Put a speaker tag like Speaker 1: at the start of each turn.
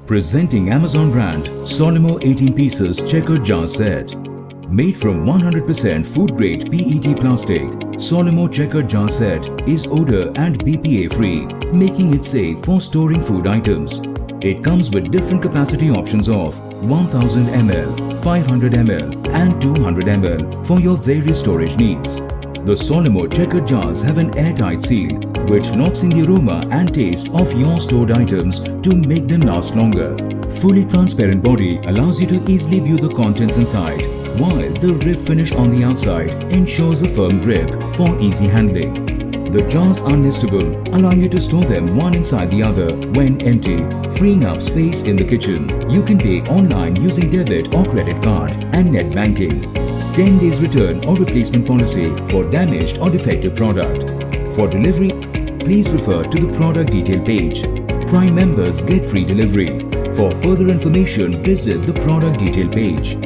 Speaker 1: Presenting Amazon brand Solimo 18 pieces checkered jar set. Made from 100% food grade PET plastic, Solimo checkered jar set is odor and BPA free, making it safe for storing food items. It comes with different capacity options of 1000 ml, 500 ml and 200 ml for your various storage needs. The Solimo checkered jars have an airtight seal which locks in the aroma and taste of your stored items to make them last longer. Fully transparent body allows you to easily view the contents inside, while the rib finish on the outside ensures a firm grip for easy handling. The jars are nestable, allowing you to store them one inside the other when empty, freeing up space in the kitchen. You can pay online using debit or credit card and net banking. 10 days return or replacement policy for damaged or defective product. For delivery, please refer to the product detail page. Prime members get free delivery. For further information, visit the product detail page.